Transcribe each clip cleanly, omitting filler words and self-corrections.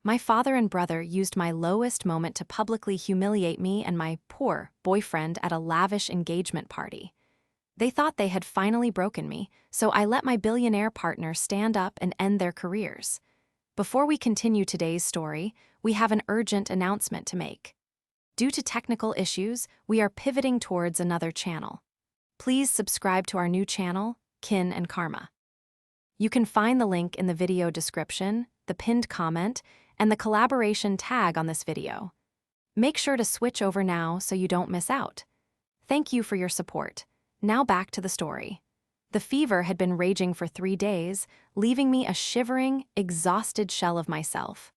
My father and brother used my lowest moment to publicly humiliate me and my poor boyfriend at a lavish engagement party. They thought they had finally broken me, so I let my billionaire partner stand up and end their careers. Before we continue today's story, we have an urgent announcement to make. Due to technical issues, we are pivoting towards another channel. Please subscribe to our new channel, Kin and Karma. You can find the link in the video description, the pinned comment, and the collaboration tag on this video. Make sure to switch over now so you don't miss out. Thank you for your support. Now back to the story. The fever had been raging for 3 days, leaving me a shivering, exhausted shell of myself.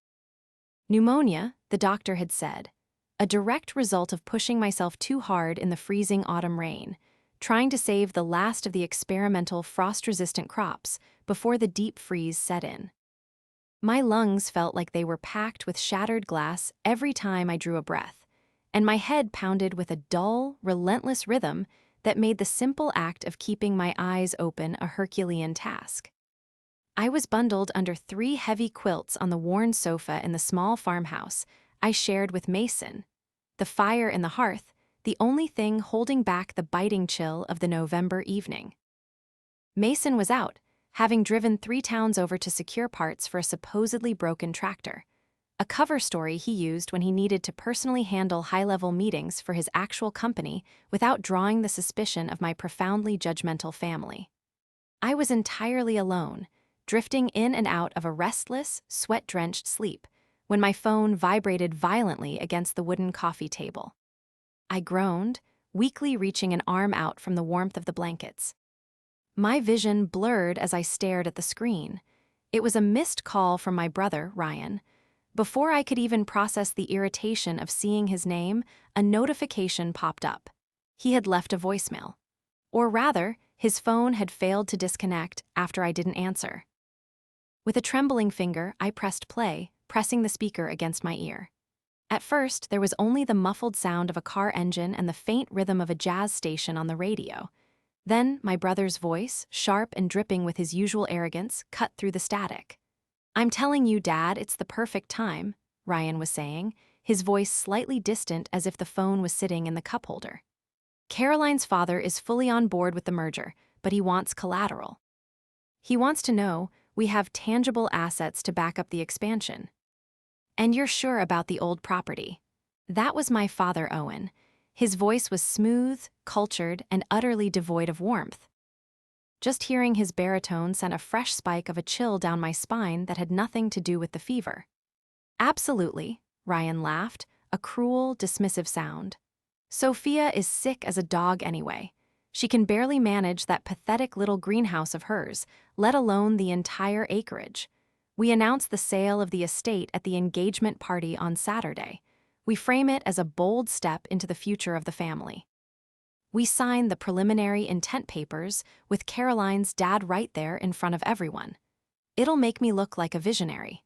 Pneumonia, the doctor had said, a direct result of pushing myself too hard in the freezing autumn rain, trying to save the last of the experimental frost-resistant crops before the deep freeze set in. My lungs felt like they were packed with shattered glass every time I drew a breath, and my head pounded with a dull, relentless rhythm that made the simple act of keeping my eyes open a Herculean task. I was bundled under 3 heavy quilts on the worn sofa in the small farmhouse I shared with Mason, the fire in the hearth, the only thing holding back the biting chill of the November evening. Mason was out, having driven 3 towns over to secure parts for a supposedly broken tractor, a cover story he used when he needed to personally handle high-level meetings for his actual company without drawing the suspicion of my profoundly judgmental family. I was entirely alone, drifting in and out of a restless, sweat-drenched sleep, when my phone vibrated violently against the wooden coffee table. I groaned, weakly reaching an arm out from the warmth of the blankets. My vision blurred as I stared at the screen. It was a missed call from my brother, Ryan. Before I could even process the irritation of seeing his name, a notification popped up. He had left a voicemail. Or rather, his phone had failed to disconnect after I didn't answer. With a trembling finger, I pressed play, pressing the speaker against my ear. At first, there was only the muffled sound of a car engine and the faint rhythm of a jazz station on the radio. Then, my brother's voice, sharp and dripping with his usual arrogance, cut through the static. "I'm telling you, Dad, it's the perfect time," Ryan was saying, his voice slightly distant as if the phone was sitting in the cup holder. "Caroline's father is fully on board with the merger, but he wants collateral. He wants to know we have tangible assets to back up the expansion. And you're sure about the old property?" That was my father, Owen. His voice was smooth, cultured, and utterly devoid of warmth. Just hearing his baritone sent a fresh spike of a chill down my spine that had nothing to do with the fever. "Absolutely," Ryan laughed, a cruel, dismissive sound. "Sophia is sick as a dog anyway. She can barely manage that pathetic little greenhouse of hers, let alone the entire acreage. We announced the sale of the estate at the engagement party on Saturday. We frame it as a bold step into the future of the family. We signed the preliminary intent papers with Caroline's dad right there in front of everyone. It'll make me look like a visionary."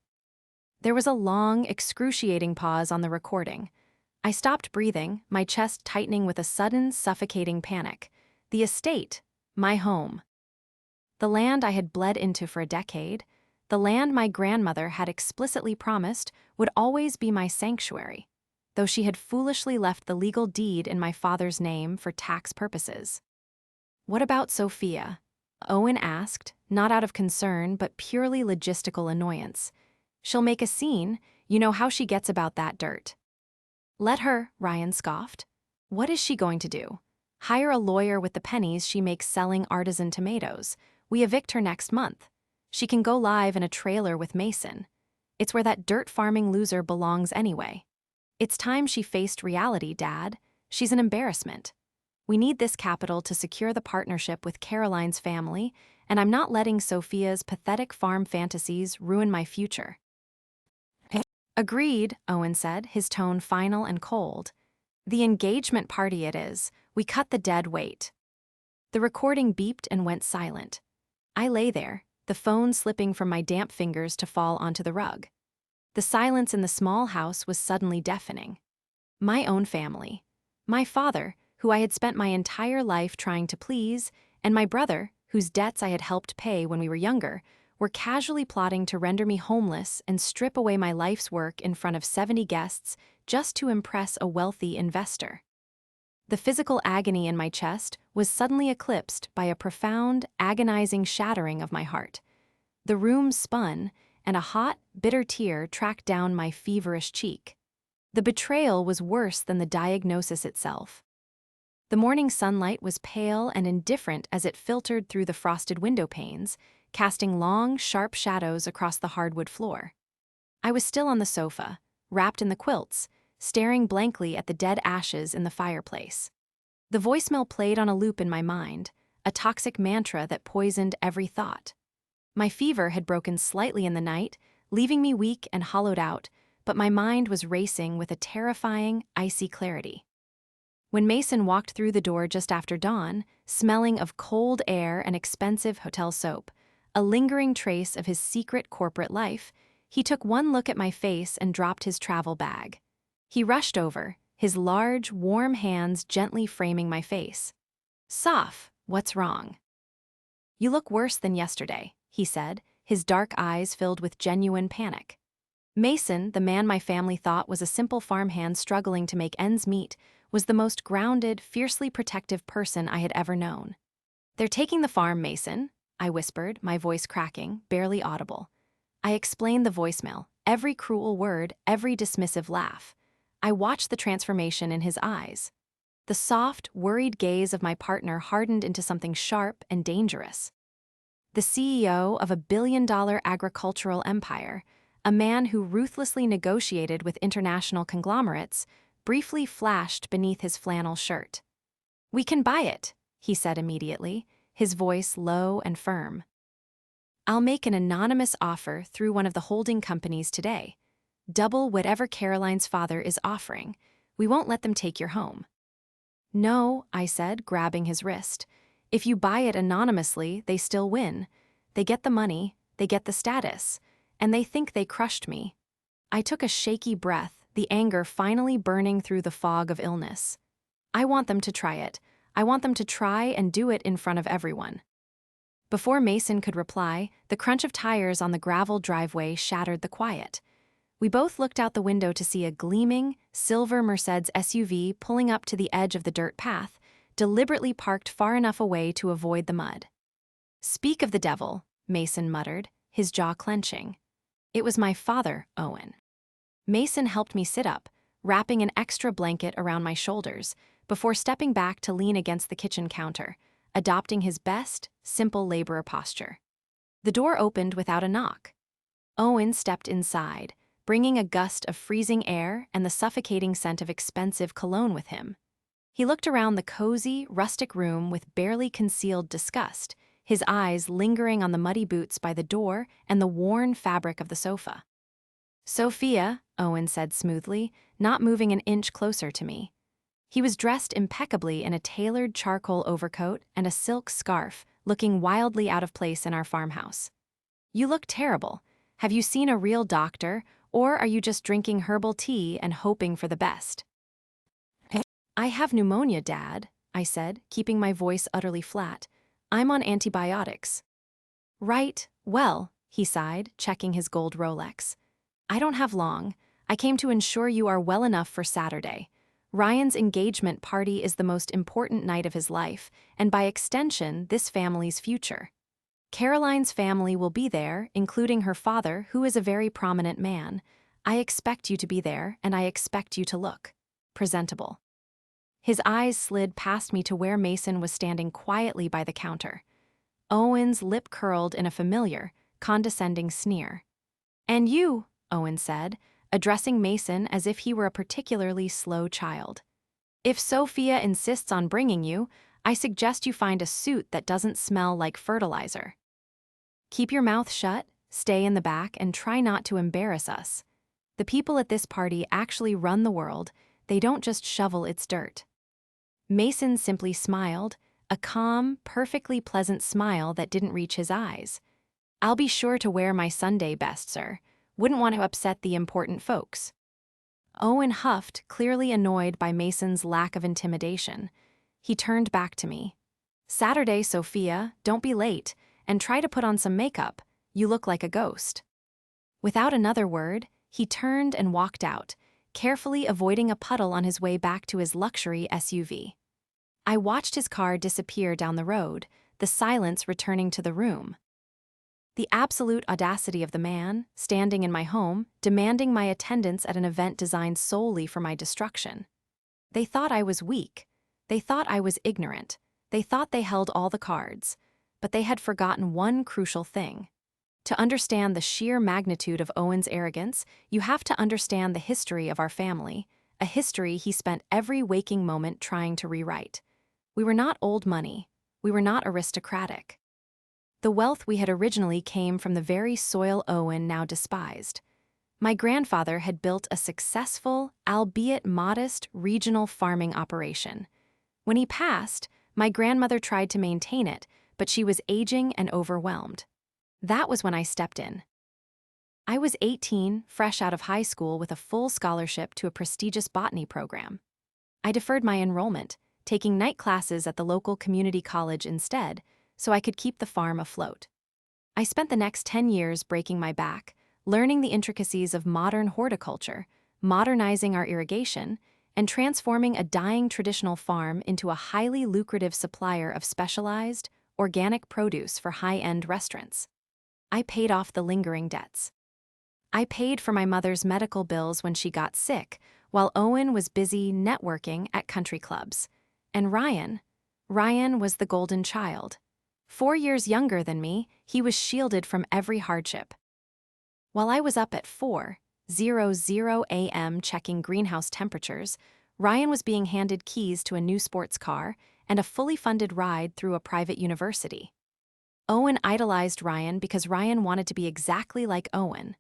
There was a long, excruciating pause on the recording. I stopped breathing, my chest tightening with a sudden, suffocating panic. The estate, my home. The land I had bled into for a decade, the land my grandmother had explicitly promised would always be my sanctuary, though she had foolishly left the legal deed in my father's name for tax purposes. "What about Sophia?" Owen asked, not out of concern but purely logistical annoyance. "She'll make a scene, you know how she gets about that dirt." "Let her," Ryan scoffed. "What is she going to do? Hire a lawyer with the pennies she makes selling artisan tomatoes. We evict her next month. She can go live in a trailer with Mason. It's where that dirt farming loser belongs anyway. It's time she faced reality, Dad. She's an embarrassment. We need this capital to secure the partnership with Caroline's family, and I'm not letting Sophia's pathetic farm fantasies ruin my future." "Agreed," Owen said, his tone final and cold. "The engagement party it is. We cut the dead weight." The recording beeped and went silent. I lay there, the phone slipping from my damp fingers to fall onto the rug. The silence in the small house was suddenly deafening. My own family. My father, who I had spent my entire life trying to please, and my brother, whose debts I had helped pay when we were younger, were casually plotting to render me homeless and strip away my life's work in front of 70 guests just to impress a wealthy investor. The physical agony in my chest was suddenly eclipsed by a profound, agonizing shattering of my heart. The room spun, and a hot, bitter tear tracked down my feverish cheek. The betrayal was worse than the diagnosis itself. The morning sunlight was pale and indifferent as it filtered through the frosted window panes, casting long, sharp shadows across the hardwood floor. I was still on the sofa, wrapped in the quilts, staring blankly at the dead ashes in the fireplace. The voicemail played on a loop in my mind, a toxic mantra that poisoned every thought. My fever had broken slightly in the night, leaving me weak and hollowed out, but my mind was racing with a terrifying, icy clarity. When Mason walked through the door just after dawn, smelling of cold air and expensive hotel soap, a lingering trace of his secret corporate life, he took one look at my face and dropped his travel bag. He rushed over, his large, warm hands gently framing my face. "Soph, what's wrong?" "You look worse than yesterday," he said, his dark eyes filled with genuine panic. Mason, the man my family thought was a simple farmhand struggling to make ends meet, was the most grounded, fiercely protective person I had ever known. "They're taking the farm, Mason," I whispered, my voice cracking, barely audible. I explained the voicemail, every cruel word, every dismissive laugh. I watched the transformation in his eyes. The soft, worried gaze of my partner hardened into something sharp and dangerous. The CEO of a billion-dollar agricultural empire, a man who ruthlessly negotiated with international conglomerates, briefly flashed beneath his flannel shirt. "We can buy it," he said immediately, his voice low and firm. "I'll make an anonymous offer through one of the holding companies today. Double whatever Caroline's father is offering. We won't let them take your home." "No," I said, grabbing his wrist. "If you buy it anonymously, they still win. They get the money, they get the status, and they think they crushed me." I took a shaky breath, the anger finally burning through the fog of illness. "I want them to try it. I want them to try and do it in front of everyone." Before Mason could reply, the crunch of tires on the gravel driveway shattered the quiet. We both looked out the window to see a gleaming, silver Mercedes SUV pulling up to the edge of the dirt path, deliberately parked far enough away to avoid the mud. "Speak of the devil," Mason muttered, his jaw clenching. "It was my father, Owen." Mason helped me sit up, wrapping an extra blanket around my shoulders, before stepping back to lean against the kitchen counter, adopting his best, simple laborer posture. The door opened without a knock. Owen stepped inside, bringing a gust of freezing air and the suffocating scent of expensive cologne with him. He looked around the cozy, rustic room with barely concealed disgust, his eyes lingering on the muddy boots by the door and the worn fabric of the sofa. "Sophia," Owen said smoothly, not moving an inch closer to me. He was dressed impeccably in a tailored charcoal overcoat and a silk scarf, looking wildly out of place in our farmhouse. "You look terrible. Have you seen a real doctor, or are you just drinking herbal tea and hoping for the best?" "I have pneumonia, Dad," I said, keeping my voice utterly flat. "I'm on antibiotics." "Right, well," he sighed, checking his gold Rolex. "I don't have long. I came to ensure you are well enough for Saturday. Ryan's engagement party is the most important night of his life, and by extension, this family's future. Caroline's family will be there, including her father, who is a very prominent man. I expect you to be there, and I expect you to look presentable." His eyes slid past me to where Mason was standing quietly by the counter. Owen's lip curled in a familiar, condescending sneer. "And you," Owen said, addressing Mason as if he were a particularly slow child. "If Sophia insists on bringing you, I suggest you find a suit that doesn't smell like fertilizer. Keep your mouth shut, stay in the back, and try not to embarrass us. The people at this party actually run the world, they don't just shovel its dirt." Mason simply smiled, a calm, perfectly pleasant smile that didn't reach his eyes. "I'll be sure to wear my Sunday best, sir. Wouldn't want to upset the important folks." Owen huffed, clearly annoyed by Mason's lack of intimidation. He turned back to me. "Saturday, Sophia, don't be late, and try to put on some makeup. "You look like a ghost." Without another word, he turned and walked out, carefully avoiding a puddle on his way back to his luxury SUV. I watched his car disappear down the road, the silence returning to the room. The absolute audacity of the man, standing in my home, demanding my attendance at an event designed solely for my destruction. They thought I was weak. They thought I was ignorant. They thought they held all the cards. But they had forgotten one crucial thing. To understand the sheer magnitude of Owen's arrogance, you have to understand the history of our family, a history he spent every waking moment trying to rewrite. We were not old money. We were not aristocratic. The wealth we had originally came from the very soil Owen now despised. My grandfather had built a successful, albeit modest, regional farming operation. When he passed, my grandmother tried to maintain it, but she was aging and overwhelmed. That was when I stepped in. I was 18, fresh out of high school with a full scholarship to a prestigious botany program. I deferred my enrollment, taking night classes at the local community college instead, so I could keep the farm afloat. I spent the next 10 years breaking my back, learning the intricacies of modern horticulture, modernizing our irrigation, and transforming a dying traditional farm into a highly lucrative supplier of specialized, organic produce for high-end restaurants. I paid off the lingering debts. I paid for my mother's medical bills when she got sick, while Owen was busy networking at country clubs. And Ryan was the golden child. 4 years younger than me, he was shielded from every hardship. While I was up at 4:00 a.m. checking greenhouse temperatures, Ryan was being handed keys to a new sports car and a fully funded ride through a private university. Owen idolized Ryan because Ryan wanted to be exactly like Owen,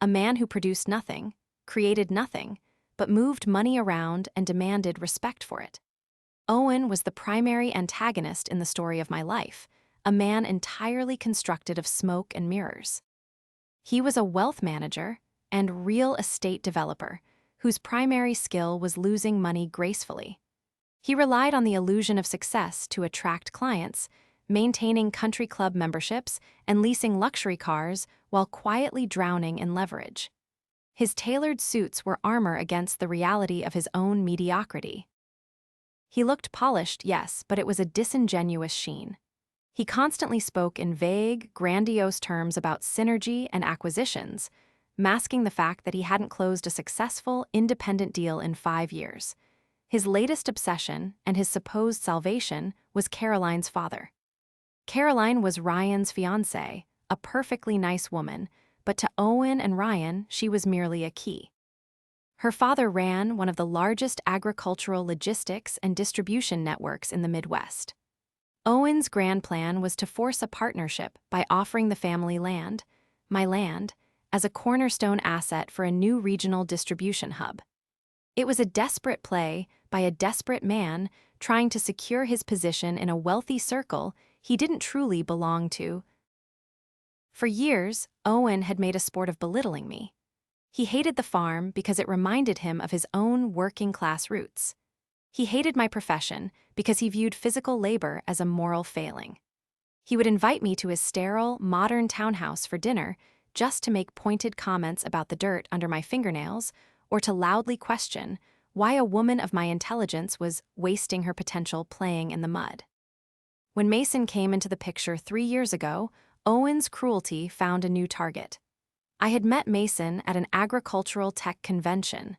a man who produced nothing, created nothing, but moved money around and demanded respect for it. Owen was the primary antagonist in the story of my life, a man entirely constructed of smoke and mirrors. He was a wealth manager and real estate developer whose primary skill was losing money gracefully. He relied on the illusion of success to attract clients, maintaining country club memberships and leasing luxury cars while quietly drowning in leverage. His tailored suits were armor against the reality of his own mediocrity. He looked polished, yes, but it was a disingenuous sheen. He constantly spoke in vague, grandiose terms about synergy and acquisitions, masking the fact that he hadn't closed a successful, independent deal in 5 years. His latest obsession, and his supposed salvation, was Caroline's father. Caroline was Ryan's fiancée, a perfectly nice woman, but to Owen and Ryan, she was merely a key. Her father ran one of the largest agricultural logistics and distribution networks in the Midwest. Owen's grand plan was to force a partnership by offering the family land, my land, as a cornerstone asset for a new regional distribution hub. It was a desperate play by a desperate man trying to secure his position in a wealthy circle he didn't truly belong to. For years, Owen had made a sport of belittling me. He hated the farm because it reminded him of his own working-class roots. He hated my profession because he viewed physical labor as a moral failing. He would invite me to his sterile, modern townhouse for dinner just to make pointed comments about the dirt under my fingernails or to loudly question why a woman of my intelligence was wasting her potential playing in the mud. When Mason came into the picture 3 years ago, Owen's cruelty found a new target. I had met Mason at an agricultural tech convention,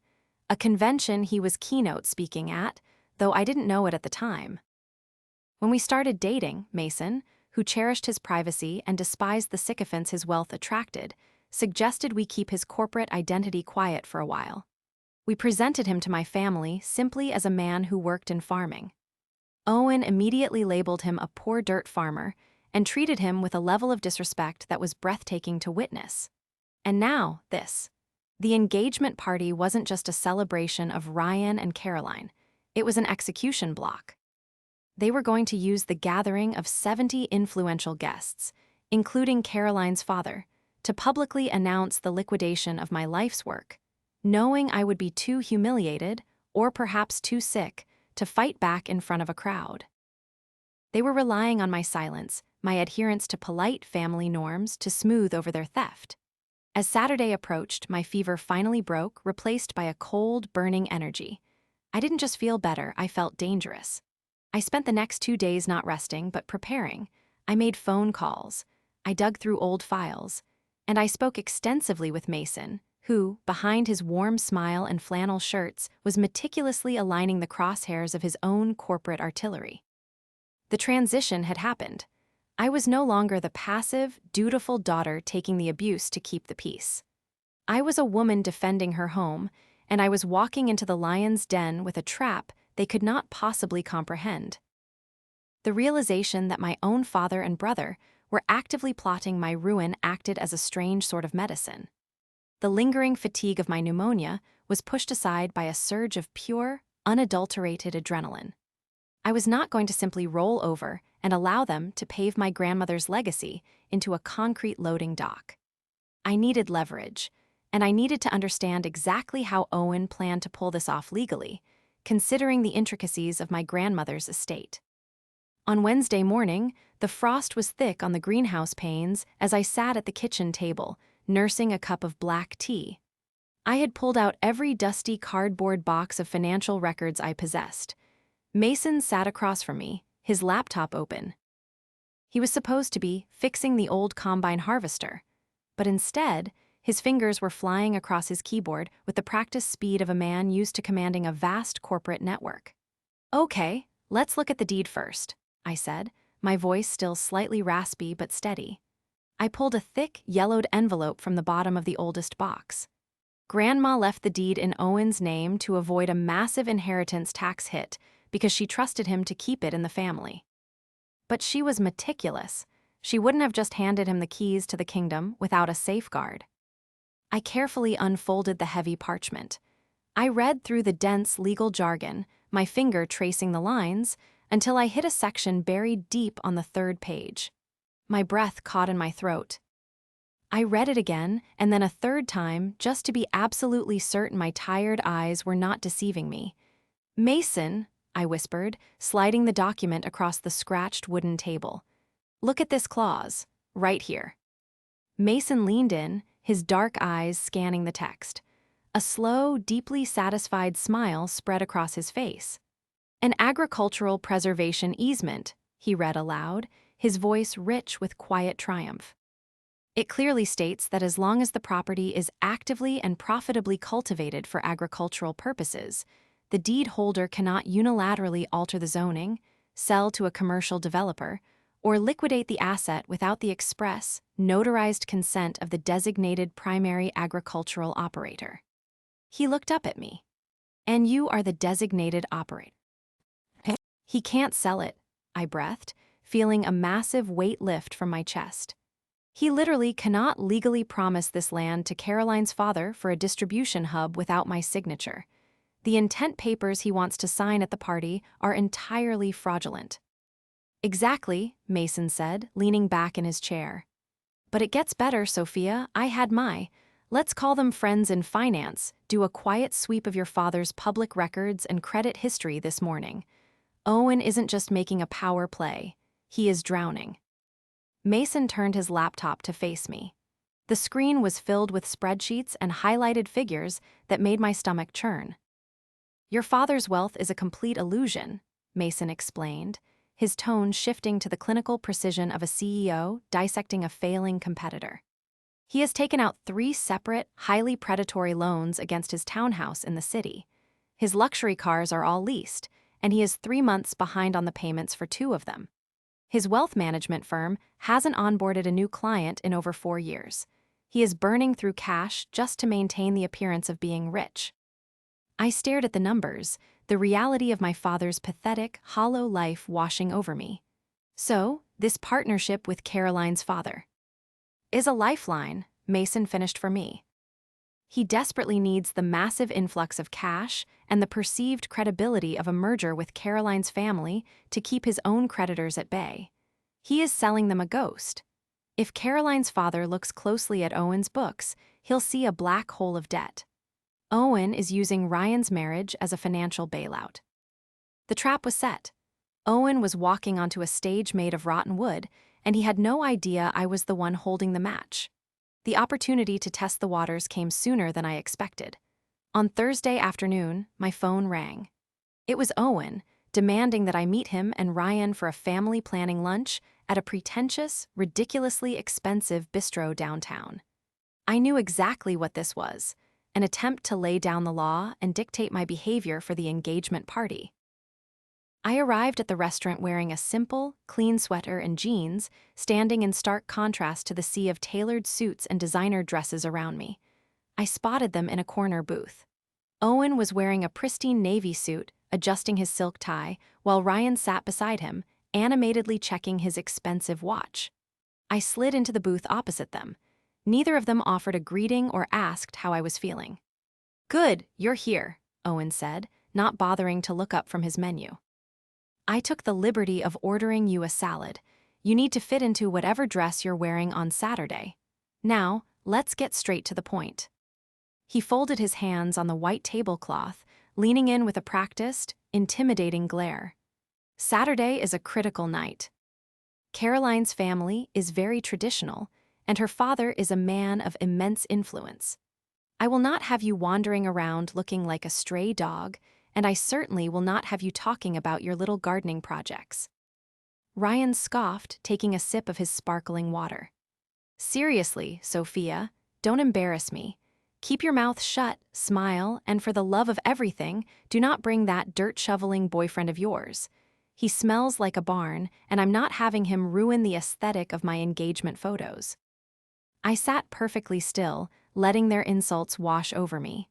a convention he was keynote speaking at, though I didn't know it at the time. When we started dating, Mason, who cherished his privacy and despised the sycophants his wealth attracted, suggested we keep his corporate identity quiet for a while. We presented him to my family simply as a man who worked in farming. Owen immediately labeled him a poor dirt farmer and treated him with a level of disrespect that was breathtaking to witness. And now, this. The engagement party wasn't just a celebration of Ryan and Caroline, it was an execution block. They were going to use the gathering of 70 influential guests, including Caroline's father, to publicly announce the liquidation of my life's work, knowing I would be too humiliated, or perhaps too sick, to fight back in front of a crowd. They were relying on my silence, my adherence to polite family norms to smooth over their theft. As Saturday approached, my fever finally broke, replaced by a cold, burning energy. I didn't just feel better, I felt dangerous. I spent the next 2 days not resting, but preparing. I made phone calls. I dug through old files. And I spoke extensively with Mason, who, behind his warm smile and flannel shirts, was meticulously aligning the crosshairs of his own corporate artillery. The transition had happened. I was no longer the passive, dutiful daughter taking the abuse to keep the peace. I was a woman defending her home, and I was walking into the lion's den with a trap they could not possibly comprehend. The realization that my own father and brother were actively plotting my ruin acted as a strange sort of medicine. The lingering fatigue of my pneumonia was pushed aside by a surge of pure, unadulterated adrenaline. I was not going to simply roll over and allow them to pave my grandmother's legacy into a concrete loading dock. I needed leverage, and I needed to understand exactly how Owen planned to pull this off legally, considering the intricacies of my grandmother's estate. On Wednesday morning, the frost was thick on the greenhouse panes as I sat at the kitchen table, nursing a cup of black tea. I had pulled out every dusty cardboard box of financial records I possessed. Mason sat across from me, his laptop open. He was supposed to be fixing the old combine harvester, but instead, his fingers were flying across his keyboard with the practiced speed of a man used to commanding a vast corporate network. "Okay, let's look at the deed first," I said, my voice still slightly raspy but steady. I pulled a thick, yellowed envelope from the bottom of the oldest box. Grandma left the deed in Owen's name to avoid a massive inheritance tax hit because she trusted him to keep it in the family. But she was meticulous. She wouldn't have just handed him the keys to the kingdom without a safeguard. I carefully unfolded the heavy parchment. I read through the dense legal jargon, my finger tracing the lines, until I hit a section buried deep on the 3rd page. My breath caught in my throat. I read it again, and then a 3rd time, just to be absolutely certain my tired eyes were not deceiving me. "Mason," I whispered, sliding the document across the scratched wooden table. "Look at this clause, right here." Mason leaned in, his dark eyes scanning the text. A slow, deeply satisfied smile spread across his face. "An agricultural preservation easement," he read aloud, his voice rich with quiet triumph. "It clearly states that as long as the property is actively and profitably cultivated for agricultural purposes, the deed holder cannot unilaterally alter the zoning, sell to a commercial developer, or liquidate the asset without the express, notarized consent of the designated primary agricultural operator." He looked up at me. "And you are the designated operator." "He can't sell it," I breathed, feeling a massive weight lift from my chest. "He literally cannot legally promise this land to Caroline's father for a distribution hub without my signature. The intent papers he wants to sign at the party are entirely fraudulent." "Exactly," Mason said, leaning back in his chair. "But it gets better, Sophia. I had let's call them friends in finance, do a quiet sweep of your father's public records and credit history this morning. Owen isn't just making a power play. He is drowning." Mason turned his laptop to face me. The screen was filled with spreadsheets and highlighted figures that made my stomach churn. "Your father's wealth is a complete illusion," Mason explained, his tone shifting to the clinical precision of a CEO dissecting a failing competitor. "He has taken out 3 separate, highly predatory loans against his townhouse in the city. His luxury cars are all leased, and he is 3 months behind on the payments for 2 of them. His wealth management firm hasn't onboarded a new client in over 4 years. He is burning through cash just to maintain the appearance of being rich." I stared at the numbers, the reality of my father's pathetic, hollow life washing over me. "So, this partnership with Caroline's father is a lifeline," Mason finished for me. "He desperately needs the massive influx of cash and the perceived credibility of a merger with Caroline's family to keep his own creditors at bay. He is selling them a ghost. If Caroline's father looks closely at Owen's books, he'll see a black hole of debt. Owen is using Ryan's marriage as a financial bailout." The trap was set. Owen was walking onto a stage made of rotten wood, and he had no idea I was the one holding the match. The opportunity to test the waters came sooner than I expected. On Thursday afternoon, my phone rang. It was Owen, demanding that I meet him and Ryan for a family planning lunch at a pretentious, ridiculously expensive bistro downtown. I knew exactly what this was, an attempt to lay down the law and dictate my behavior for the engagement party. I arrived at the restaurant wearing a simple, clean sweater and jeans, standing in stark contrast to the sea of tailored suits and designer dresses around me. I spotted them in a corner booth. Owen was wearing a pristine navy suit, adjusting his silk tie, while Ryan sat beside him, animatedly checking his expensive watch. I slid into the booth opposite them. Neither of them offered a greeting or asked how I was feeling. "Good, you're here," Owen said, not bothering to look up from his menu. "I took the liberty of ordering you a salad. You need to fit into whatever dress you're wearing on Saturday. Now, let's get straight to the point." He folded his hands on the white tablecloth, leaning in with a practiced, intimidating glare. "Saturday is a critical night. Caroline's family is very traditional, and her father is a man of immense influence. I will not have you wandering around looking like a stray dog, and I certainly will not have you talking about your little gardening projects." Ryan scoffed, taking a sip of his sparkling water. "Seriously, Sophia, don't embarrass me. Keep your mouth shut, smile, and for the love of everything, do not bring that dirt-shoveling boyfriend of yours. He smells like a barn, and I'm not having him ruin the aesthetic of my engagement photos." I sat perfectly still, letting their insults wash over me.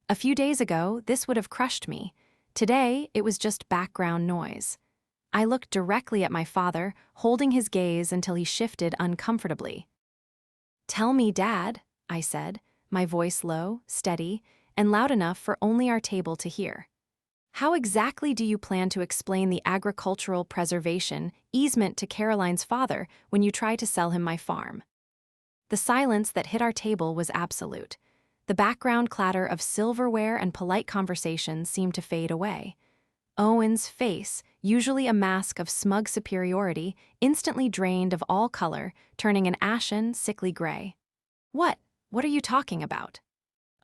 A few days ago, this would have crushed me. Today, it was just background noise. I looked directly at my father, holding his gaze until he shifted uncomfortably. "Tell me, Dad," I said, my voice low, steady, and loud enough for only our table to hear. "How exactly do you plan to explain the agricultural preservation easement to Caroline's father when you try to sell him my farm?" The silence that hit our table was absolute. The background clatter of silverware and polite conversation seemed to fade away. Owen's face, usually a mask of smug superiority, instantly drained of all color, turning an ashen, sickly gray. What are you talking about?"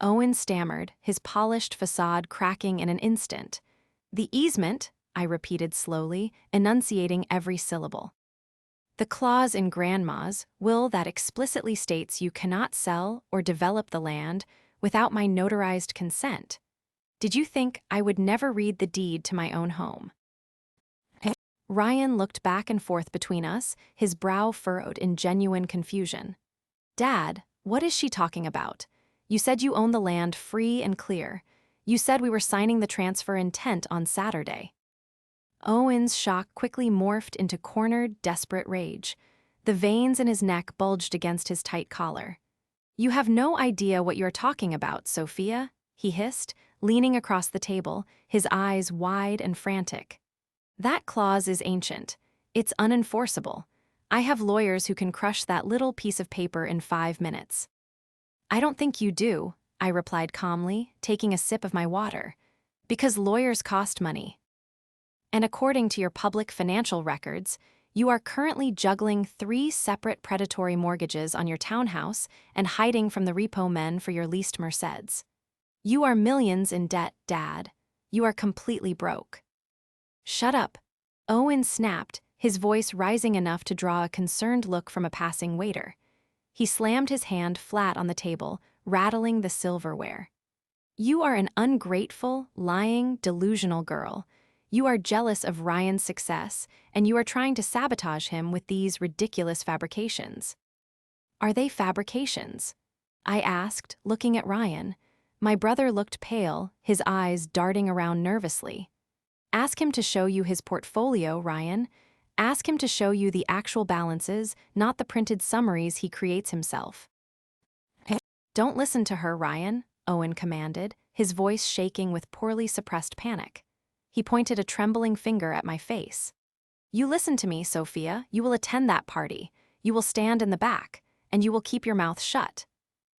Owen stammered, his polished facade cracking in an instant. "The easement," I repeated slowly, enunciating every syllable. "The clause in Grandma's will that explicitly states you cannot sell or develop the land without my notarized consent. Did you think I would never read the deed to my own home?" Ryan looked back and forth between us, his brow furrowed in genuine confusion. "Dad, what is she talking about? You said you own the land free and clear. You said we were signing the transfer intent on Saturday." Owen's shock quickly morphed into cornered, desperate rage. The veins in his neck bulged against his tight collar. "You have no idea what you're talking about, Sophia," he hissed, leaning across the table, his eyes wide and frantic. "That clause is ancient. It's unenforceable. I have lawyers who can crush that little piece of paper in 5 minutes." "I don't think you do," I replied calmly, taking a sip of my water. "Because lawyers cost money. And according to your public financial records, you are currently juggling 3 separate predatory mortgages on your townhouse and hiding from the repo men for your leased Mercedes. You are millions in debt, Dad. You are completely broke." "Shut up," Owen snapped, his voice rising enough to draw a concerned look from a passing waiter. He slammed his hand flat on the table, rattling the silverware. "You are an ungrateful, lying, delusional girl. You are jealous of Ryan's success, and you are trying to sabotage him with these ridiculous fabrications." "Are they fabrications?" I asked, looking at Ryan. My brother looked pale, his eyes darting around nervously. "Ask him to show you his portfolio, Ryan. Ask him to show you the actual balances, not the printed summaries he creates himself." "Don't listen to her, Ryan," Owen commanded, his voice shaking with poorly suppressed panic. He pointed a trembling finger at my face. "You listen to me, Sophia. You will attend that party. You will stand in the back, and you will keep your mouth shut.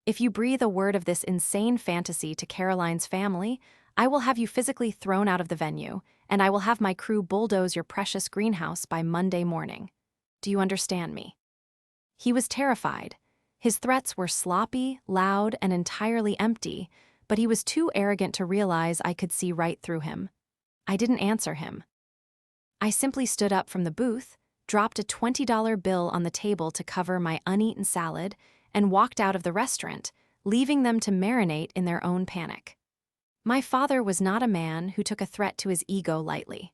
If you breathe a word of this insane fantasy to Caroline's family, I will have you physically thrown out of the venue, and I will have my crew bulldoze your precious greenhouse by Monday morning." Do you understand me? He was terrified. His threats were sloppy, loud, and entirely empty, but he was too arrogant to realize I could see right through him. I didn't answer him. I simply stood up from the booth, dropped a $20 bill on the table to cover my uneaten salad, and walked out of the restaurant, leaving them to marinate in their own panic. My father was not a man who took a threat to his ego lightly.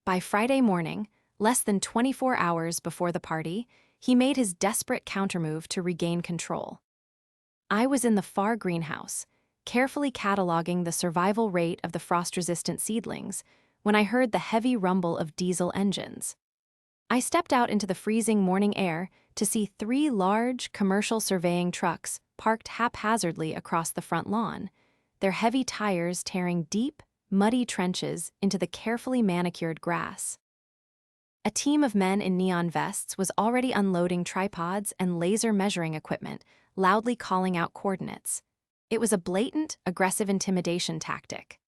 By Friday morning, less than 24 hours before the party, he made his desperate countermove to regain control. I was in the far greenhouse, carefully cataloging the survival rate of the frost-resistant seedlings, when I heard the heavy rumble of diesel engines. I stepped out into the freezing morning air to see 3 large, commercial surveying trucks parked haphazardly across the front lawn, their heavy tires tearing deep, muddy trenches into the carefully manicured grass. A team of men in neon vests was already unloading tripods and laser measuring equipment, loudly calling out coordinates. It was a blatant, aggressive intimidation tactic.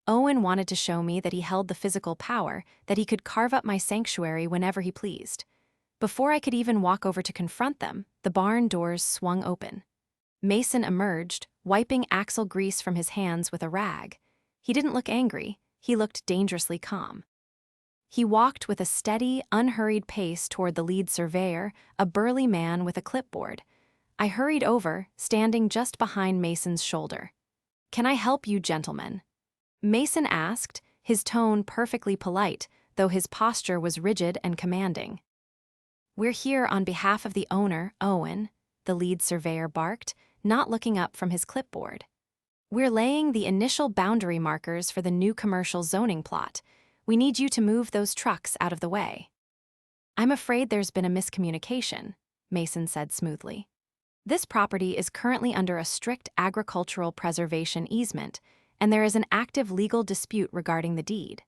Owen wanted to show me that he held the physical power, that he could carve up my sanctuary whenever he pleased. Before I could even walk over to confront them, the barn doors swung open. Mason emerged, wiping axle grease from his hands with a rag. He didn't look angry, he looked dangerously calm. He walked with a steady, unhurried pace toward the lead surveyor, a burly man with a clipboard. I hurried over, standing just behind Mason's shoulder. "Can I help you, gentlemen?" Mason asked, his tone perfectly polite, though his posture was rigid and commanding. "We're here on behalf of the owner, Owen," the lead surveyor barked, not looking up from his clipboard. "We're laying the initial boundary markers for the new commercial zoning plot. We need you to move those trucks out of the way." "I'm afraid there's been a miscommunication," Mason said smoothly. "This property is currently under a strict agricultural preservation easement, and there is an active legal dispute regarding the deed.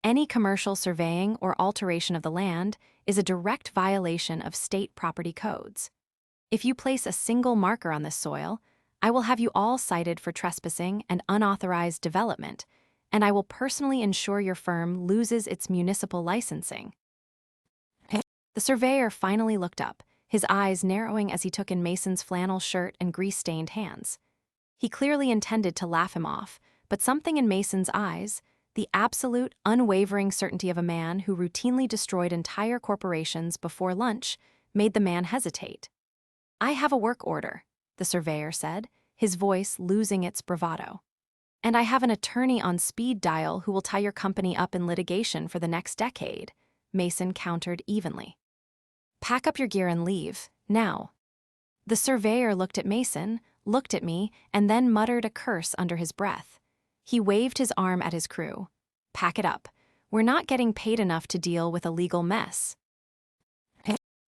Any commercial surveying or alteration of the land is a direct violation of state property codes. If you place a single marker on this soil, I will have you all cited for trespassing and unauthorized development, and I will personally ensure your firm loses its municipal licensing." The surveyor finally looked up, his eyes narrowing as he took in Mason's flannel shirt and grease-stained hands. He clearly intended to laugh him off, but something in Mason's eyes, the absolute, unwavering certainty of a man who routinely destroyed entire corporations before lunch, made the man hesitate. "I have a work order," the surveyor said, his voice losing its bravado. "And I have an attorney on speed dial who will tie your company up in litigation for the next decade," Mason countered evenly. "Pack up your gear and leave, now." The surveyor looked at Mason, looked at me, and then muttered a curse under his breath. He waved his arm at his crew. "Pack it up. We're not getting paid enough to deal with a legal mess."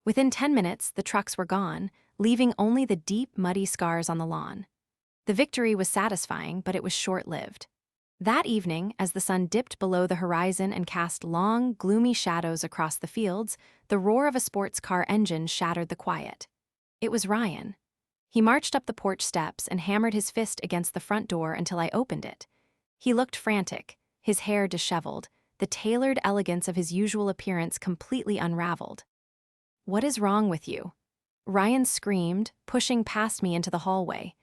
Within 10 minutes, the trucks were gone, leaving only the deep, muddy scars on the lawn. The victory was satisfying, but it was short-lived. That evening, as the sun dipped below the horizon and cast long, gloomy shadows across the fields, the roar of a sports car engine shattered the quiet. It was Ryan. He marched up the porch steps and hammered his fist against the front door until I opened it. He looked frantic, his hair disheveled, the tailored elegance of his usual appearance completely unraveled. "What is wrong with you?" Ryan screamed, pushing past me into the hallway.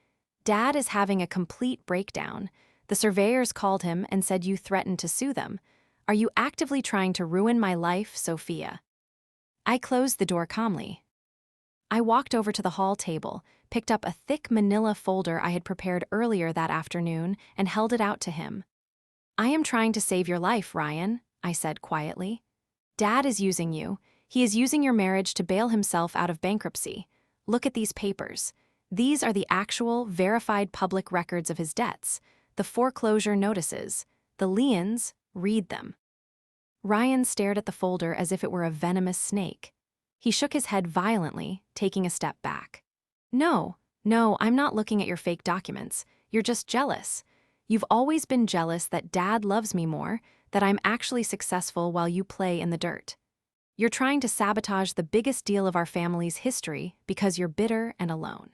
"Dad is having a complete breakdown. The surveyors called him and said you threatened to sue them. Are you actively trying to ruin my life, Sophia?" I closed the door calmly. I walked over to the hall table, picked up a thick manila folder I had prepared earlier that afternoon, and held it out to him. "I am trying to save your life, Ryan," I said quietly. "Dad is using you. He is using your marriage to bail himself out of bankruptcy. Look at these papers. These are the actual, verified public records of his debts, the foreclosure notices, the liens. Read them." Ryan stared at the folder as if it were a venomous snake. He shook his head violently, taking a step back. No, I'm not looking at your fake documents. You're just jealous. You've always been jealous that Dad loves me more, that I'm actually successful while you play in the dirt. You're trying to sabotage the biggest deal of our family's history because you're bitter and alone."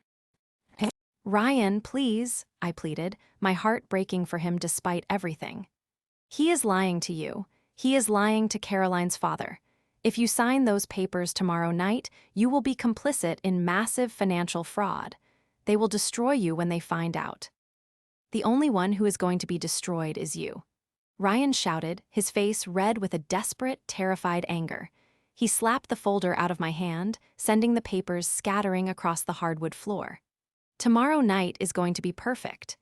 "Ryan, please," I pleaded, my heart breaking for him despite everything. "He is lying to you. He is lying to Caroline's father. If you sign those papers tomorrow night, you will be complicit in massive financial fraud. They will destroy you when they find out. The only one who is going to be destroyed is you." Ryan shouted, his face red with a desperate, terrified anger. He slapped the folder out of my hand, sending the papers scattering across the hardwood floor. "Tomorrow night is going to be perfect.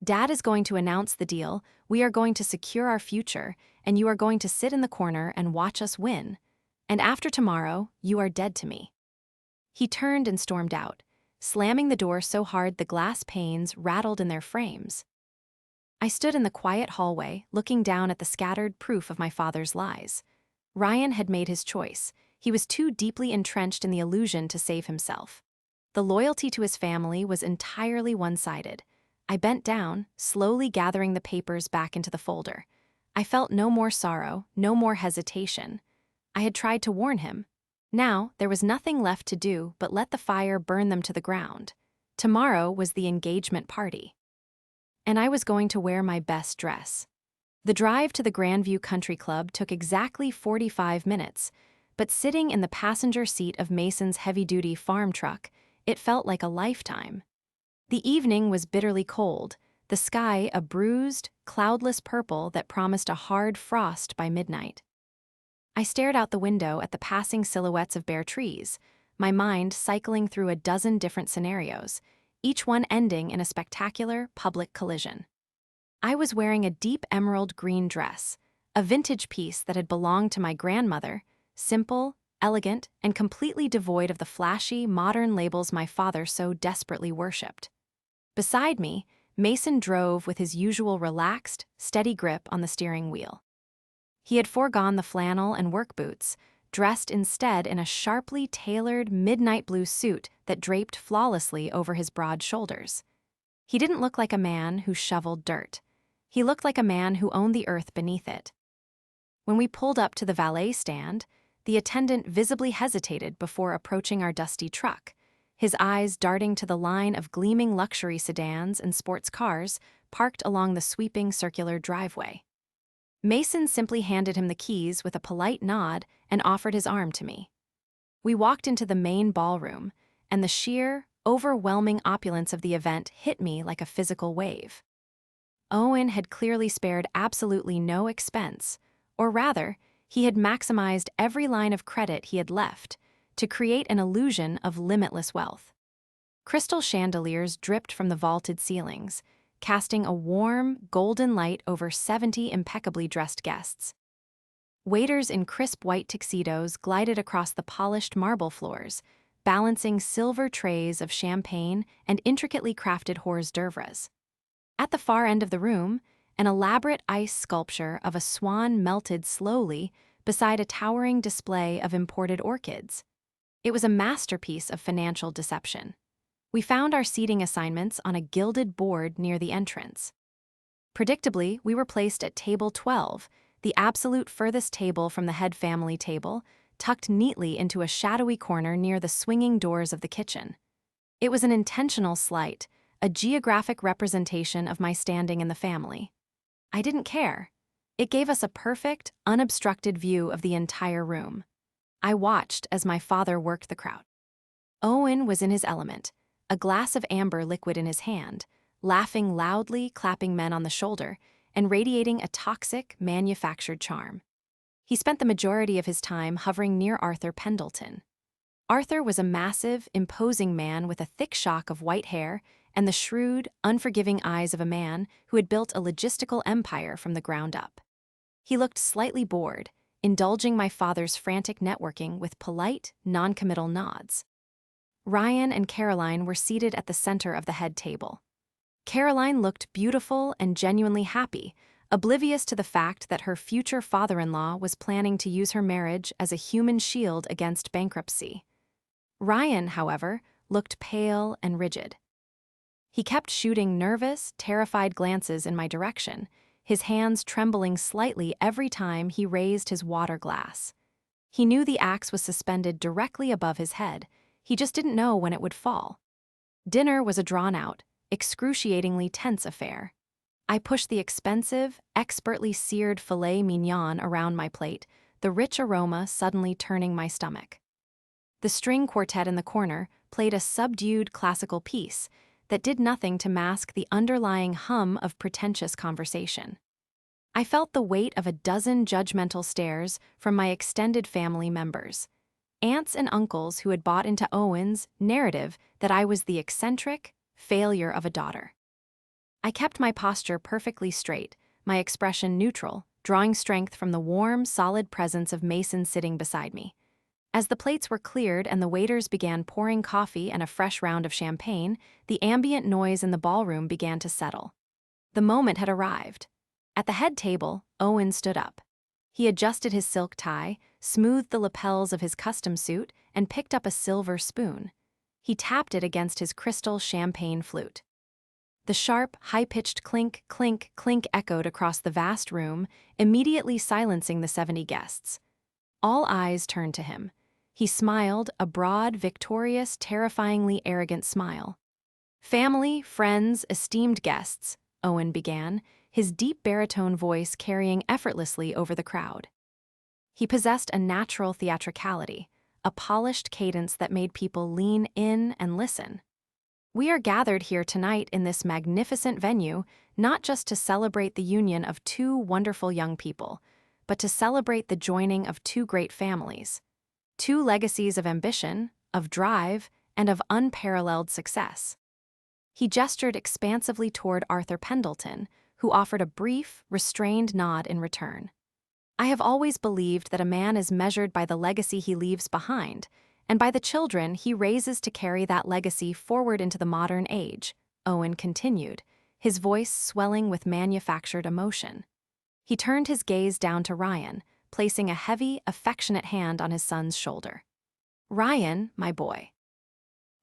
Dad is going to announce the deal, we are going to secure our future, and you are going to sit in the corner and watch us win. And after tomorrow, you are dead to me." He turned and stormed out, slamming the door so hard the glass panes rattled in their frames. I stood in the quiet hallway, looking down at the scattered proof of my father's lies. Ryan had made his choice. He was too deeply entrenched in the illusion to save himself. The loyalty to his family was entirely one-sided. I bent down, slowly gathering the papers back into the folder. I felt no more sorrow, no more hesitation. I had tried to warn him. Now, there was nothing left to do but let the fire burn them to the ground. Tomorrow was the engagement party. And I was going to wear my best dress. The drive to the Grandview Country Club took exactly 45 minutes, but sitting in the passenger seat of Mason's heavy-duty farm truck, it felt like a lifetime. The evening was bitterly cold, the sky a bruised, cloudless purple that promised a hard frost by midnight. I stared out the window at the passing silhouettes of bare trees, my mind cycling through a dozen different scenarios, each one ending in a spectacular public collision. I was wearing a deep emerald green dress, a vintage piece that had belonged to my grandmother, simple, elegant, and completely devoid of the flashy, modern labels my father so desperately worshipped. Beside me, Mason drove with his usual relaxed, steady grip on the steering wheel. He had foregone the flannel and work boots, dressed instead in a sharply tailored midnight blue suit that draped flawlessly over his broad shoulders. He didn't look like a man who shoveled dirt. He looked like a man who owned the earth beneath it. When we pulled up to the valet stand, the attendant visibly hesitated before approaching our dusty truck, his eyes darting to the line of gleaming luxury sedans and sports cars parked along the sweeping circular driveway. Mason simply handed him the keys with a polite nod and offered his arm to me. We walked into the main ballroom, and the sheer, overwhelming opulence of the event hit me like a physical wave. Owen had clearly spared absolutely no expense, or rather, he had maximized every line of credit he had left to create an illusion of limitless wealth. Crystal chandeliers dripped from the vaulted ceilings, casting a warm, golden light over 70 impeccably dressed guests. Waiters in crisp white tuxedos glided across the polished marble floors, balancing silver trays of champagne and intricately crafted hors d'oeuvres. At the far end of the room, an elaborate ice sculpture of a swan melted slowly beside a towering display of imported orchids. It was a masterpiece of financial deception. We found our seating assignments on a gilded board near the entrance. Predictably, we were placed at table 12, the absolute furthest table from the head family table, tucked neatly into a shadowy corner near the swinging doors of the kitchen. It was an intentional slight, a geographic representation of my standing in the family. I didn't care. It gave us a perfect, unobstructed view of the entire room. I watched as my father worked the crowd. Owen was in his element, a glass of amber liquid in his hand, laughing loudly, clapping men on the shoulder, and radiating a toxic, manufactured charm. He spent the majority of his time hovering near Arthur Pendleton. Arthur was a massive, imposing man with a thick shock of white hair and the shrewd, unforgiving eyes of a man who had built a logistical empire from the ground up. He looked slightly bored, indulging my father's frantic networking with polite, non-committal nods. Ryan and Caroline were seated at the center of the head table. Caroline looked beautiful and genuinely happy, oblivious to the fact that her future father-in-law was planning to use her marriage as a human shield against bankruptcy. Ryan, however, looked pale and rigid. He kept shooting nervous, terrified glances in my direction, his hands trembling slightly every time he raised his water glass. He knew the axe was suspended directly above his head. He just didn't know when it would fall. Dinner was a drawn-out, excruciatingly tense affair. I pushed the expensive, expertly seared filet mignon around my plate, the rich aroma suddenly turning my stomach. The string quartet in the corner played a subdued classical piece that did nothing to mask the underlying hum of pretentious conversation. I felt the weight of a dozen judgmental stares from my extended family members, aunts and uncles who had bought into Owen's narrative that I was the eccentric failure of a daughter. I kept my posture perfectly straight, my expression neutral, drawing strength from the warm, solid presence of Mason sitting beside me. As the plates were cleared and the waiters began pouring coffee and a fresh round of champagne, the ambient noise in the ballroom began to settle. The moment had arrived. At the head table, Owen stood up. He adjusted his silk tie, smoothed the lapels of his custom suit, and picked up a silver spoon. He tapped it against his crystal champagne flute. The sharp, high-pitched clink, clink, clink echoed across the vast room, immediately silencing the 70 guests. All eyes turned to him. He smiled, a broad, victorious, terrifyingly arrogant smile. "Family, friends, esteemed guests," Owen began, his deep baritone voice carrying effortlessly over the crowd. He possessed a natural theatricality, a polished cadence that made people lean in and listen. "We are gathered here tonight in this magnificent venue, not just to celebrate the union of two wonderful young people, but to celebrate the joining of two great families. Two legacies of ambition, of drive, and of unparalleled success." He gestured expansively toward Arthur Pendleton, who offered a brief, restrained nod in return. "I have always believed that a man is measured by the legacy he leaves behind, and by the children he raises to carry that legacy forward into the modern age," Owen continued, his voice swelling with manufactured emotion. He turned his gaze down to Ryan, placing a heavy, affectionate hand on his son's shoulder. "Ryan, my boy,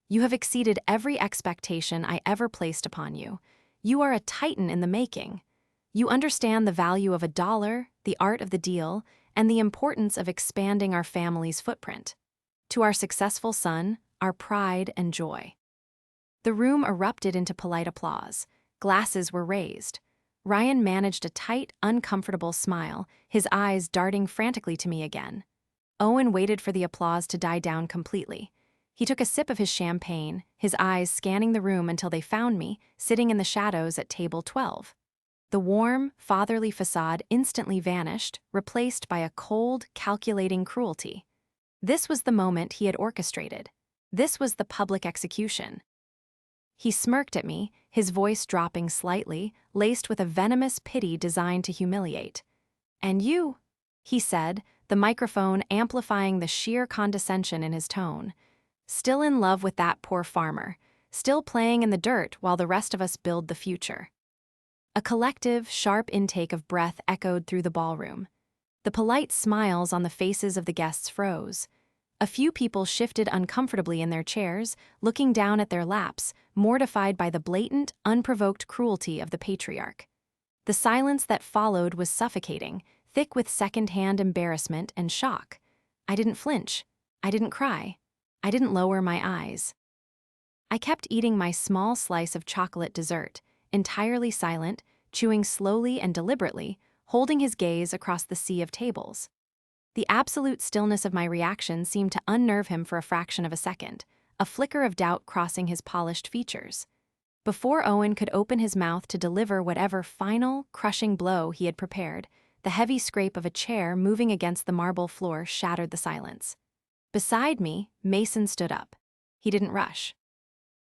you have exceeded every expectation I ever placed upon you. You are a titan in the making. You understand the value of a dollar, the art of the deal, and the importance of expanding our family's footprint. To our successful son, our pride and joy." The room erupted into polite applause. Glasses were raised. Ryan managed a tight, uncomfortable smile, his eyes darting frantically to me again. Owen waited for the applause to die down completely. He took a sip of his champagne, his eyes scanning the room until they found me, sitting in the shadows at table 12. The warm, fatherly facade instantly vanished, replaced by a cold, calculating cruelty. This was the moment he had orchestrated. This was the public execution. He smirked at me, his voice dropping slightly, laced with a venomous pity designed to humiliate. "And you," he said, the microphone amplifying the sheer condescension in his tone. "Still in love with that poor farmer, still playing in the dirt while the rest of us build the future." A collective, sharp intake of breath echoed through the ballroom. The polite smiles on the faces of the guests froze. A few people shifted uncomfortably in their chairs, looking down at their laps, mortified by the blatant, unprovoked cruelty of the patriarch. The silence that followed was suffocating, thick with second-hand embarrassment and shock. I didn't flinch. I didn't cry. I didn't lower my eyes. I kept eating my small slice of chocolate dessert, entirely silent, chewing slowly and deliberately, holding his gaze across the sea of tables. The absolute stillness of my reaction seemed to unnerve him for a fraction of a second, a flicker of doubt crossing his polished features. Before Owen could open his mouth to deliver whatever final, crushing blow he had prepared, the heavy scrape of a chair moving against the marble floor shattered the silence. Beside me, Mason stood up. He didn't rush.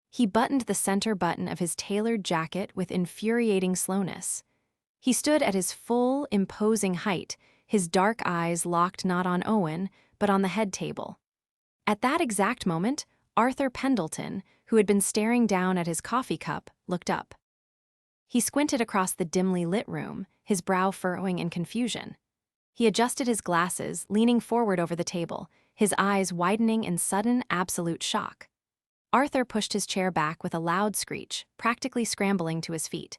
He buttoned the center button of his tailored jacket with infuriating slowness. He stood at his full, imposing height, his dark eyes locked not on Owen, but on the head table. At that exact moment, Arthur Pendleton, who had been staring down at his coffee cup, looked up. He squinted across the dimly lit room, his brow furrowing in confusion. He adjusted his glasses, leaning forward over the table, his eyes widening in sudden, absolute shock. Arthur pushed his chair back with a loud screech, practically scrambling to his feet.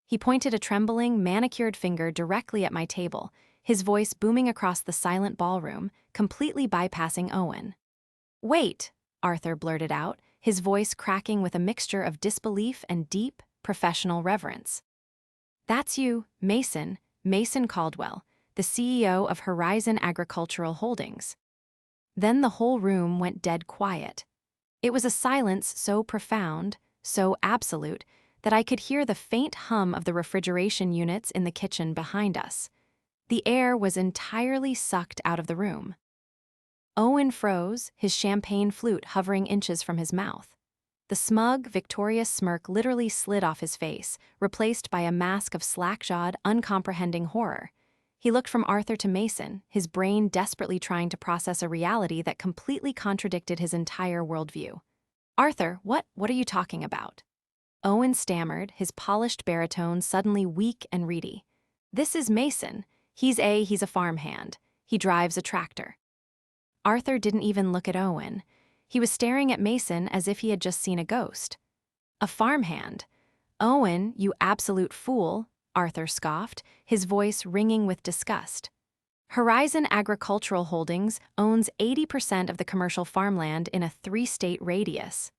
He pointed a trembling, manicured finger directly at my table, his voice booming across the silent ballroom, completely bypassing Owen. "Wait," Arthur blurted out, his voice cracking with a mixture of disbelief and deep, professional reverence. "That's you, Mason Caldwell, the CEO of Horizon Agricultural Holdings. Then the whole room went dead quiet. It was a silence so profound, so absolute, that I could hear the faint hum of the refrigeration units in the kitchen behind us. The air was entirely sucked out of the room. Owen froze, his champagne flute hovering inches from his mouth. The smug, victorious smirk literally slid off his face, replaced by a mask of slack-jawed, uncomprehending horror. He looked from Arthur to Mason, his brain desperately trying to process a reality that completely contradicted his entire worldview. "Arthur, what are you talking about?" Owen stammered, his polished baritone suddenly weak and reedy. "This is Mason. He's a farmhand. He drives a tractor." Arthur didn't even look at Owen. He was staring at Mason as if he had just seen a ghost. "A farmhand? Owen, you absolute fool," Arthur scoffed, his voice ringing with disgust. "Horizon Agricultural Holdings owns 80% of the commercial farmland in a 3-state radius.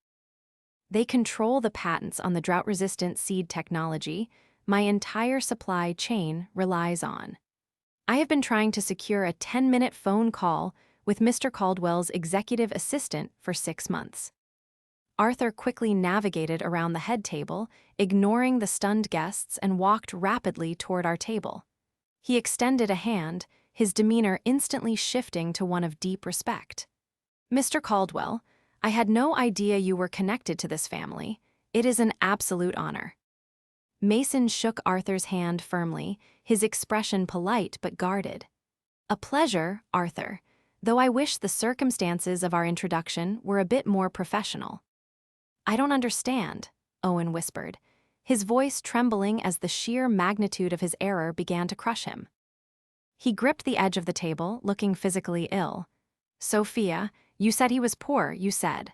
They control the patents on the drought-resistant seed technology my entire supply chain relies on. I have been trying to secure a 10-minute phone call with Mr. Caldwell's executive assistant for 6 months." Arthur quickly navigated around the head table, ignoring the stunned guests, and walked rapidly toward our table. He extended a hand, his demeanor instantly shifting to one of deep respect. "Mr. Caldwell, I had no idea you were connected to this family. It is an absolute honor." Mason shook Arthur's hand firmly, his expression polite but guarded. "A pleasure, Arthur, though I wish the circumstances of our introduction were a bit more professional." "I don't understand," Owen whispered, his voice trembling as the sheer magnitude of his error began to crush him. He gripped the edge of the table, looking physically ill. "Sophia, you said he was poor, you said."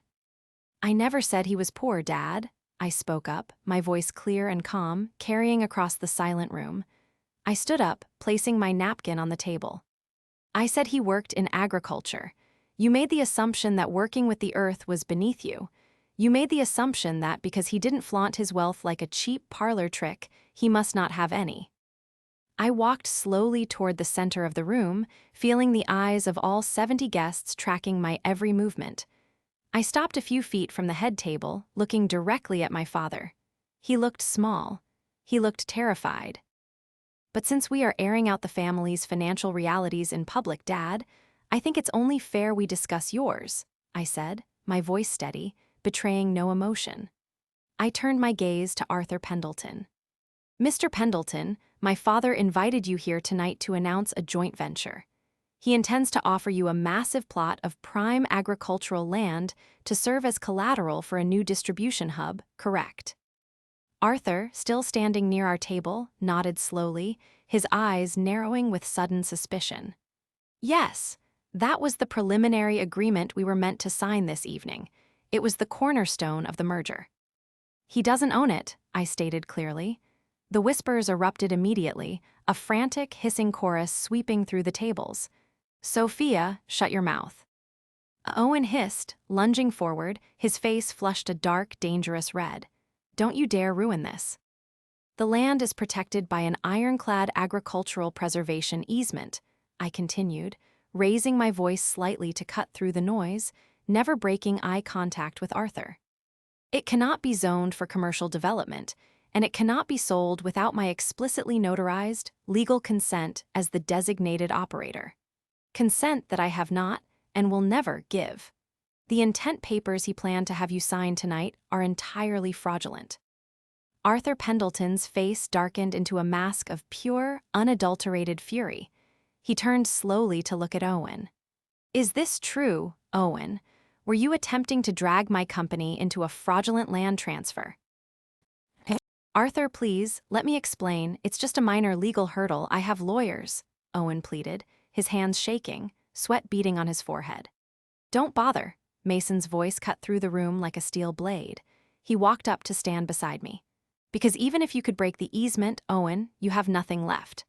"I never said he was poor, Dad," I spoke up, my voice clear and calm, carrying across the silent room. I stood up, placing my napkin on the table. "I said he worked in agriculture. You made the assumption that working with the earth was beneath you. You made the assumption that because he didn't flaunt his wealth like a cheap parlor trick, he must not have any." I walked slowly toward the center of the room, feeling the eyes of all 70 guests tracking my every movement. I stopped a few feet from the head table, looking directly at my father. He looked small. He looked terrified. "But since we are airing out the family's financial realities in public, Dad, I think it's only fair we discuss yours," I said, my voice steady, betraying no emotion. I turned my gaze to Arthur Pendleton. "Mr. Pendleton, my father invited you here tonight to announce a joint venture. He intends to offer you a massive plot of prime agricultural land to serve as collateral for a new distribution hub, correct?" Arthur, still standing near our table, nodded slowly, his eyes narrowing with sudden suspicion. "Yes, that was the preliminary agreement we were meant to sign this evening. It was the cornerstone of the merger." "He doesn't own it," I stated clearly. The whispers erupted immediately, a frantic, hissing chorus sweeping through the tables. "Sophia, shut your mouth." Owen hissed, lunging forward, his face flushed a dark, dangerous red. "Don't you dare ruin this." "The land is protected by an ironclad agricultural preservation easement," I continued, raising my voice slightly to cut through the noise, never breaking eye contact with Arthur. "It cannot be zoned for commercial development, and it cannot be sold without my explicitly notarized, legal consent as the designated operator. Consent that I have not and will never give. The intent papers he planned to have you sign tonight are entirely fraudulent." Arthur Pendleton's face darkened into a mask of pure, unadulterated fury. He turned slowly to look at Owen. "Is this true, Owen? Were you attempting to drag my company into a fraudulent land transfer?" "Arthur, please, let me explain. It's just a minor legal hurdle. I have lawyers," Owen pleaded, his hands shaking, sweat beading on his forehead. "Don't bother." Mason's voice cut through the room like a steel blade. He walked up to stand beside me. "Because even if you could break the easement, Owen, you have nothing left.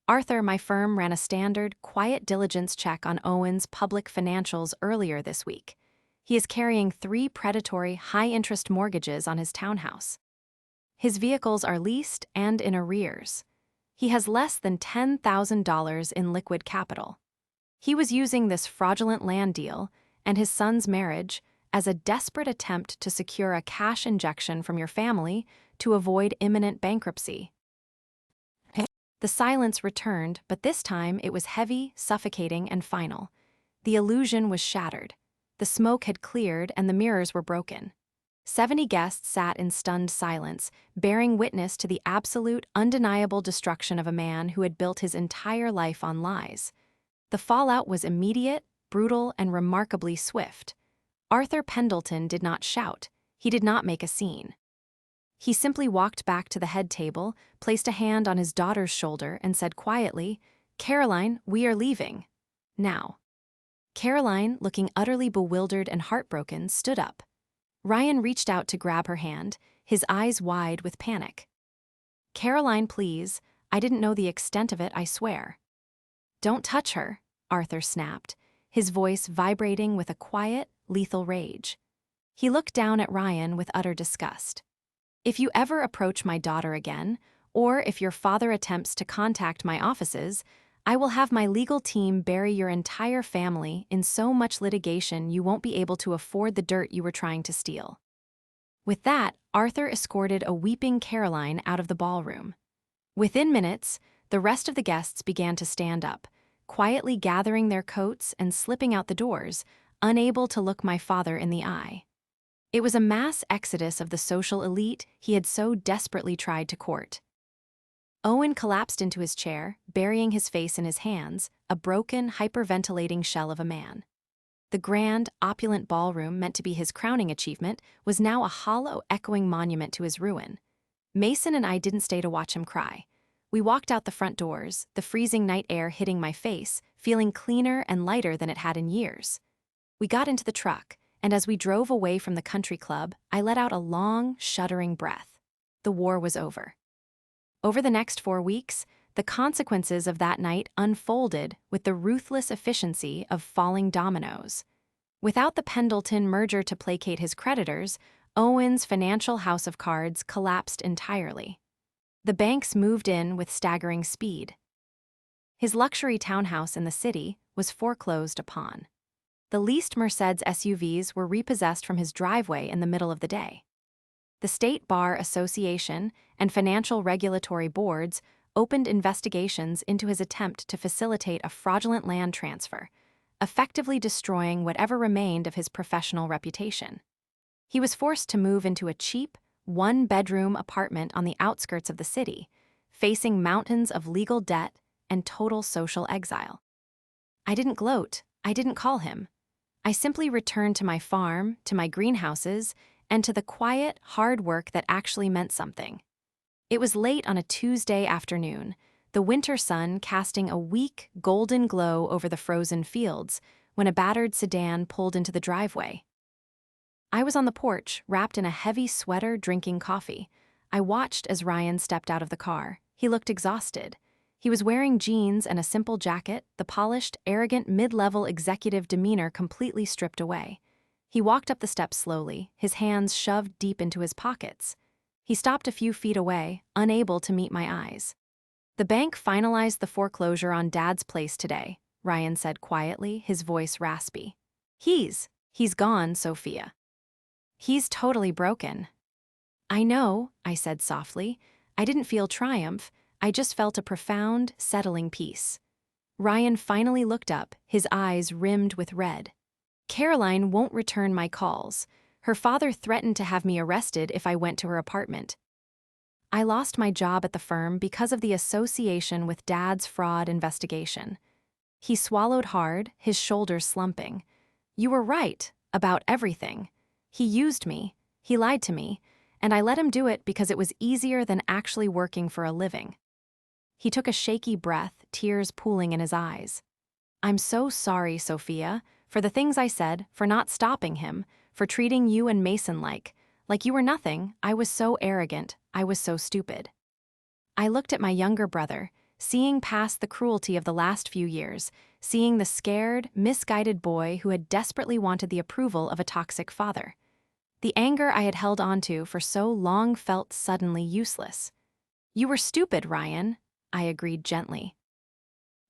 Arthur, my firm ran a standard, quiet diligence check on Owen's public financials earlier this week. He is carrying 3 predatory, high-interest mortgages on his townhouse. His vehicles are leased and in arrears. He has less than $10,000 in liquid capital. He was using this fraudulent land deal and his son's marriage as a desperate attempt to secure a cash injection from your family to avoid imminent bankruptcy. The silence returned, but this time it was heavy, suffocating, and final. The illusion was shattered. The smoke had cleared and the mirrors were broken. 70 guests sat in stunned silence, bearing witness to the absolute, undeniable destruction of a man who had built his entire life on lies. The fallout was immediate, brutal, and remarkably swift. Arthur Pendleton did not shout. He did not make a scene. He simply walked back to the head table, placed a hand on his daughter's shoulder, and said quietly, "Caroline, we are leaving. Now." Caroline, looking utterly bewildered and heartbroken, stood up. Ryan reached out to grab her hand, his eyes wide with panic. "Caroline, please. I didn't know the extent of it, I swear." "Don't touch her," Arthur snapped, his voice vibrating with a quiet, lethal rage. He looked down at Ryan with utter disgust. "If you ever approach my daughter again, or if your father attempts to contact my offices, I will have my legal team bury your entire family in so much litigation you won't be able to afford the dirt you were trying to steal." With that, Arthur escorted a weeping Caroline out of the ballroom. Within minutes, the rest of the guests began to stand up, quietly gathering their coats and slipping out the doors, unable to look my father in the eye. It was a mass exodus of the social elite he had so desperately tried to court. Owen collapsed into his chair, burying his face in his hands, a broken, hyperventilating shell of a man. The grand, opulent ballroom meant to be his crowning achievement was now a hollow, echoing monument to his ruin. Mason and I didn't stay to watch him cry. We walked out the front doors, the freezing night air hitting my face, feeling cleaner and lighter than it had in years. We got into the truck, and as we drove away from the country club, I let out a long, shuddering breath. The war was over. Over the next 4 weeks, the consequences of that night unfolded with the ruthless efficiency of falling dominoes. Without the Pendleton merger to placate his creditors, Owen's financial house of cards collapsed entirely. The banks moved in with staggering speed. His luxury townhouse in the city was foreclosed upon. The leased Mercedes SUVs were repossessed from his driveway in the middle of the day. The State Bar Association and financial regulatory boards opened investigations into his attempt to facilitate a fraudulent land transfer, effectively destroying whatever remained of his professional reputation. He was forced to move into a cheap, one-bedroom apartment on the outskirts of the city, facing mountains of legal debt and total social exile. I didn't gloat. I didn't call him. I simply returned to my farm, to my greenhouses, and to the quiet, hard work that actually meant something. It was late on a Tuesday afternoon, the winter sun casting a weak, golden glow over the frozen fields, when a battered sedan pulled into the driveway. I was on the porch, wrapped in a heavy sweater, drinking coffee. I watched as Ryan stepped out of the car. He looked exhausted. He was wearing jeans and a simple jacket, the polished, arrogant, mid-level executive demeanor completely stripped away. He walked up the steps slowly, his hands shoved deep into his pockets. He stopped a few feet away, unable to meet my eyes. "The bank finalized the foreclosure on Dad's place today," Ryan said quietly, his voice raspy. He's gone, Sophia. He's totally broken." "I know," I said softly. I didn't feel triumph. I just felt a profound, settling peace. Ryan finally looked up, his eyes rimmed with red. "Caroline won't return my calls. Her father threatened to have me arrested if I went to her apartment. I lost my job at the firm because of the association with Dad's fraud investigation." He swallowed hard, his shoulders slumping. "You were right about everything. He used me, he lied to me, and I let him do it because it was easier than actually working for a living." He took a shaky breath, tears pooling in his eyes. "I'm so sorry, Sophia, for the things I said, for not stopping him, for treating you and Mason like you were nothing. I was so arrogant, I was so stupid." I looked at my younger brother, seeing past the cruelty of the last few years, seeing the scared, misguided boy who had desperately wanted the approval of a toxic father. The anger I had held onto for so long felt suddenly useless. "You were stupid, Ryan," I agreed gently.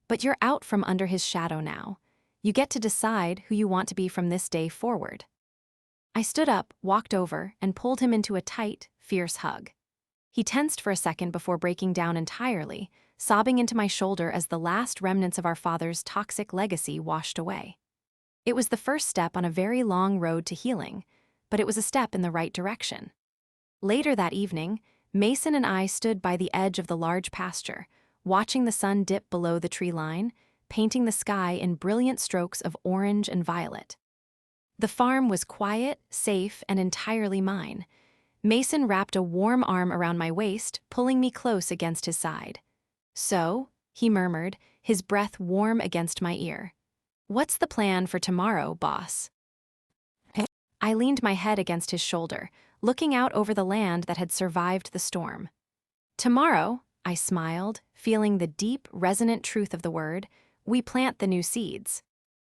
But you're out from under his shadow now. You get to decide who you want to be from this day forward. I stood up, walked over, and pulled him into a tight, fierce hug. He tensed for a second before breaking down entirely, sobbing into my shoulder as the last remnants of our father's toxic legacy washed away. It was the first step on a very long road to healing, but it was a step in the right direction. Later that evening, Mason and I stood by the edge of the large pasture, watching the sun dip below the tree line, painting the sky in brilliant strokes of orange and violet. The farm was quiet, safe, and entirely mine. Mason wrapped a warm arm around my waist, pulling me close against his side. "So," he murmured, his breath warm against my ear. "What's the plan for tomorrow, boss?" I leaned my head against his shoulder, looking out over the land that had survived the storm. "Tomorrow," I smiled, feeling the deep, resonant truth of the word, "we plant the new seeds."